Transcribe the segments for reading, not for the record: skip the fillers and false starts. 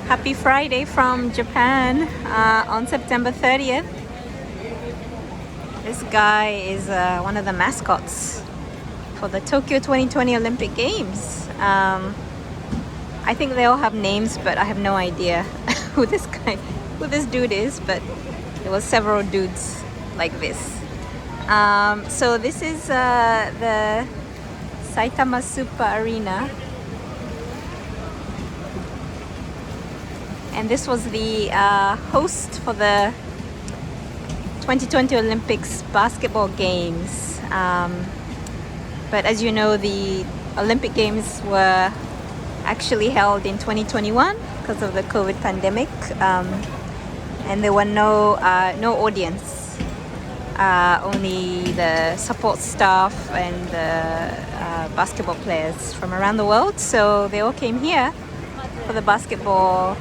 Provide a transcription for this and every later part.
Happy Friday from Japan on September 30th. This guy is one of the mascots for the Tokyo 2020 Olympic Games. I think they all have names, but I have no idea who this dude is, but there was several dudes like this. So this is the Saitama Super Arena. And this was the host for the 2020 Olympics basketball games. But as you know, the Olympic Games were actually held in 2021 because of the COVID pandemic. And there were no audience, only the support staff and the basketball players from around the world. So they all came here for the basketball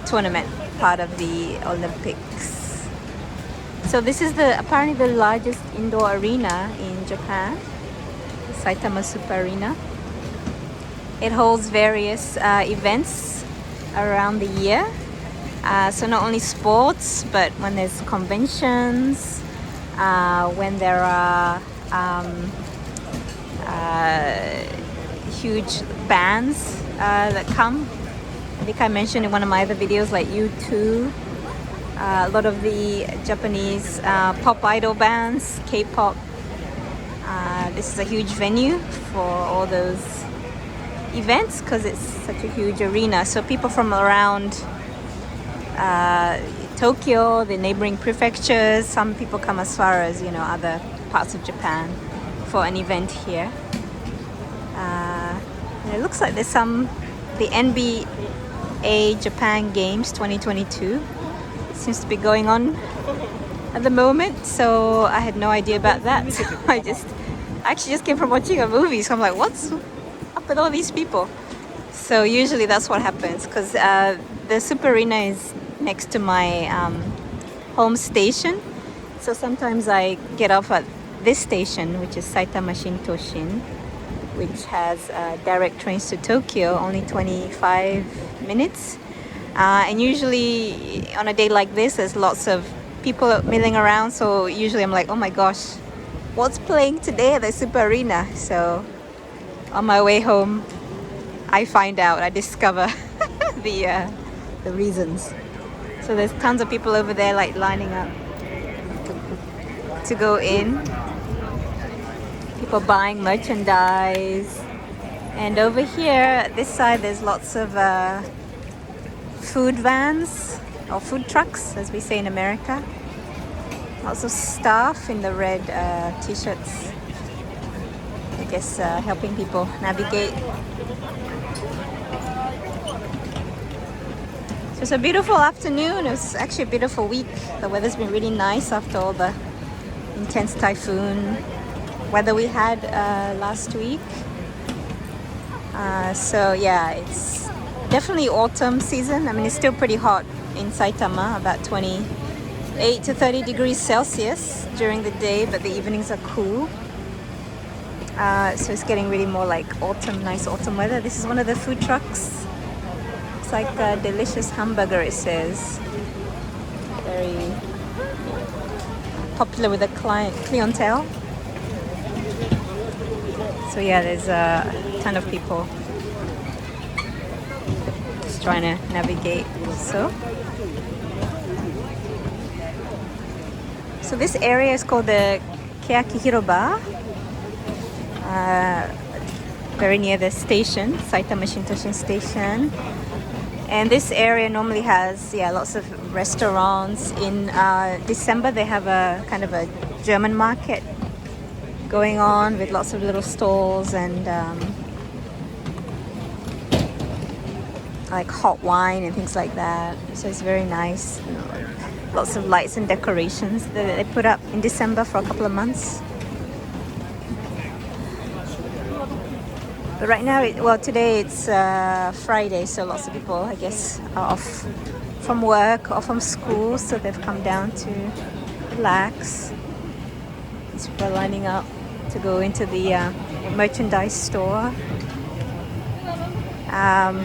tournament, part of the Olympics. So this is apparently the largest indoor arena in Japan, the Saitama Super Arena. It holds various events around the year. So not only sports, but when there's conventions, when there are huge bands that come. I think I mentioned in one of my other videos, like U2, a lot of the Japanese pop idol bands, K-pop. This is a huge venue for all those events because it's such a huge arena. So people from around Tokyo, the neighboring prefectures, some people come as far as, other parts of Japan for an event here. And it looks like there's the NBA Japan Games 2022 seems to be going on at the moment, so I had no idea about that. So I actually just came from watching a movie, so I'm like, what's up with all these people? So usually that's what happens, because the Super Arena is next to my home station, so sometimes I get off at this station, which is Saitama Shintoshin, which has direct trains to Tokyo, only 25 minutes. And usually on a day like this, there's lots of people milling around. So usually I'm like, oh my gosh, what's playing today at the Super Arena? So on my way home, I discover the reasons. So there's tons of people over there like lining up to go in. People buying merchandise, and over here this side there's lots of food vans or food trucks, as we say in America. Lots of staff in the red t-shirts, I guess helping people navigate. So it's a beautiful afternoon. It's actually a beautiful week. The weather's been really nice after all the intense typhoon weather we had last week. So yeah, it's definitely autumn season. I mean, it's still pretty hot in Saitama, about 28 to 30 degrees Celsius during the day, but the evenings are cool. So it's getting really more like nice autumn weather. This is one of the food trucks. It's like a delicious hamburger, it says. Very popular with the clientele. So yeah, there's a ton of people just trying to navigate. So this area is called the Keaki Hiroba, very near the station, Saitama Shintoshin Station. And this area normally has lots of restaurants. In December they have a kind of a German market going on with lots of little stalls and like hot wine and things like that. So it's very nice. Lots of lights and decorations that they put up in December for a couple of months. But right now, today it's Friday, so lots of people, I guess, are off from work or from school, so they've come down to relax. These people are lining up to go into the merchandise store. Um,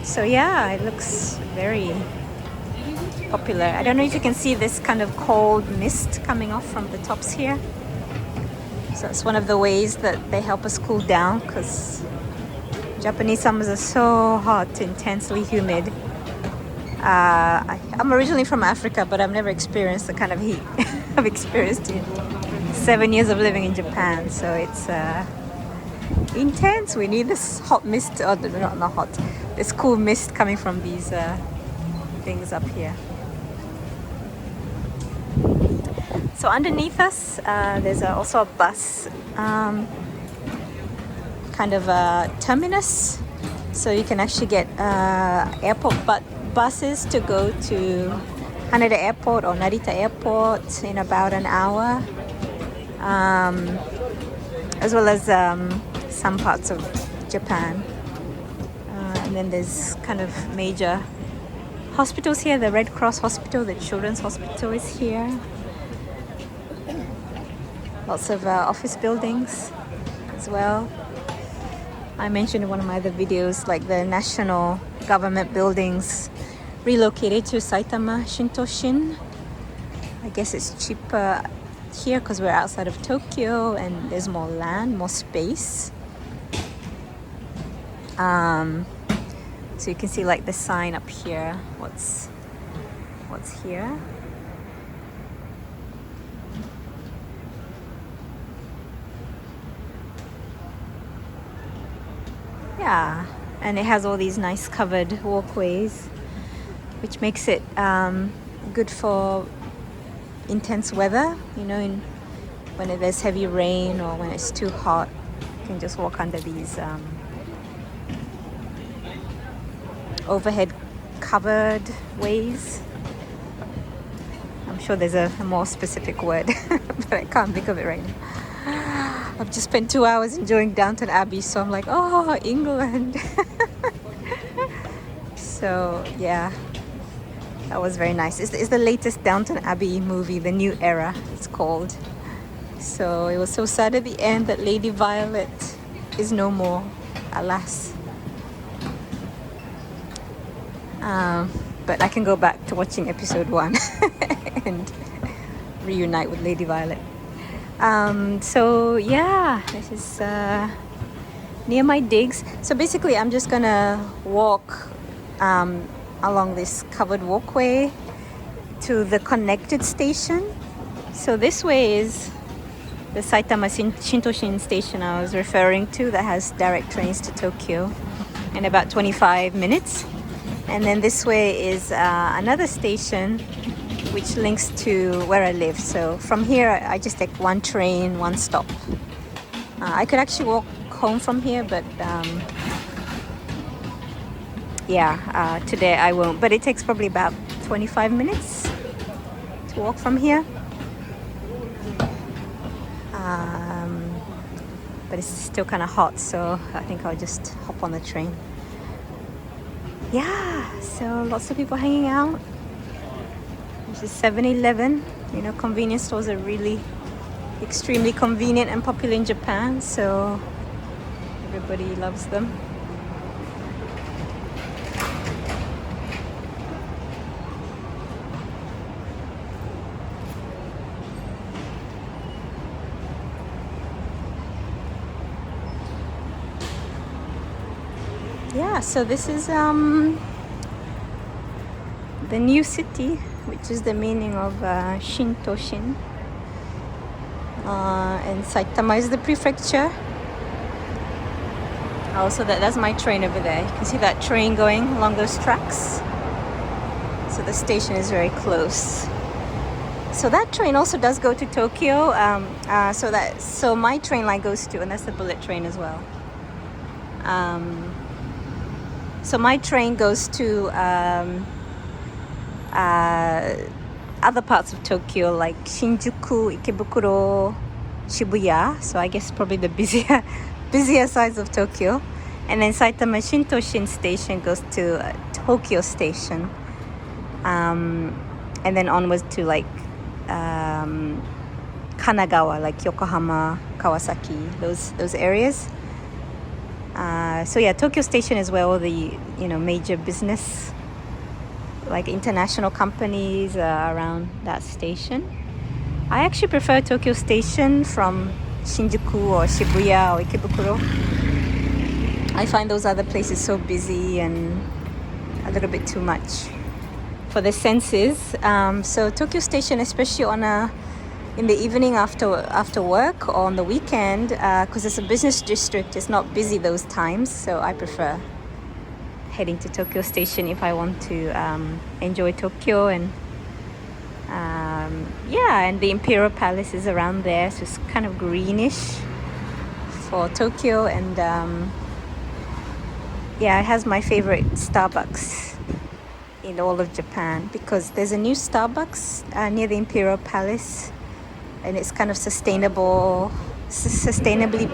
so yeah, it looks very popular. I don't know if you can see this kind of cold mist coming off from the tops here. So it's one of the ways that they help us cool down, because Japanese summers are so hot, intensely humid. I'm originally from Africa, but I've never experienced the kind of heat I've experienced in 7 years of living in Japan. So it's intense. We need this hot mist, or not hot, this cool mist coming from these things up here. So underneath us, there's also a bus, kind of a terminus. So you can actually get airport buses to go to Haneda Airport or Narita Airport in about an hour, as well as some parts of Japan. And then there's kind of major hospitals here. The Red Cross Hospital, the Children's Hospital is here. Lots of office buildings as well. I mentioned in one of my other videos, like the national government buildings relocated to Saitama Shintoshin. I guess it's cheaper here because we're outside of Tokyo and there's more land, more space. So you can see like the sign up here, what's here. Yeah, and it has all these nice covered walkways, which makes it good for intense weather, you know, when there's heavy rain or when it's too hot. You can just walk under these overhead covered ways. I'm sure there's a more specific word, but I can't think of it right now. I've just spent 2 hours enjoying Downton Abbey, so I'm like, oh, England. So yeah, that was very nice. It's the latest Downton Abbey movie, The New Era, it's called. So it was so sad at the end that Lady Violet is no more, alas. But I can go back to watching episode 1 and reunite with Lady Violet. So yeah, this is near my digs. So basically I'm just gonna walk along this covered walkway to the connected station. So this way is the Saitama Shintoshin station I was referring to, that has direct trains to Tokyo in about 25 minutes. And then this way is another station which links to where I live. So from here I just take one train, one stop. I could actually walk home from here, but today I won't. But it takes probably about 25 minutes to walk from here. But it's still kind of hot, so I think I'll just hop on the train. Yeah, so lots of people hanging out. This is 7-Eleven. You know, convenience stores are really extremely convenient and popular in Japan, so everybody loves them. Yeah, so this is the new city, which is the meaning of Shintoshin. And Saitama is the prefecture. Also, that's my train over there. You can see that train going along those tracks. So the station is very close. So that train also does go to Tokyo. So my train line goes to, and that's the bullet train as well. So my train goes to other parts of Tokyo, like Shinjuku, Ikebukuro, Shibuya. So I guess probably the busier sides of Tokyo. And then Saitama Shintoshin station goes to Tokyo station. And then onwards to like Kanagawa, like Yokohama, Kawasaki, those areas. So yeah, Tokyo Station is where all the major business, like international companies, are around that station. I actually prefer Tokyo Station from Shinjuku or Shibuya or Ikebukuro. I find those other places so busy and a little bit too much for the senses. So Tokyo Station, especially in the evening after work or on the weekend, because it's a business district, it's not busy those times. So I prefer heading to Tokyo Station if I want to enjoy Tokyo. And and the Imperial Palace is around there, so it's kind of greenish for Tokyo. And it has my favorite Starbucks in all of Japan, because there's a new Starbucks near the Imperial Palace, and it's kind of sustainably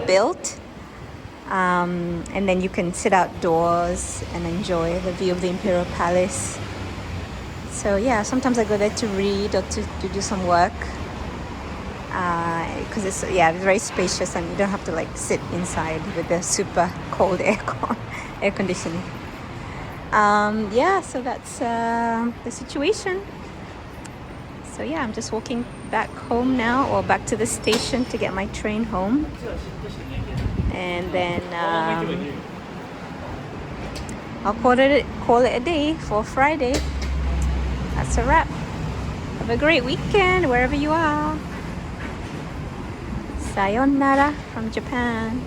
built. And then you can sit outdoors and enjoy the view of the Imperial Palace. So sometimes I go there to read or to do some work, because it's very spacious and you don't have to like sit inside with the super cold air conditioning. So that's the situation. So I'm just walking back home now, or back to the station to get my train home. And then I'll call it a day for Friday. That's a wrap. Have a great weekend wherever you are. Sayonara from Japan.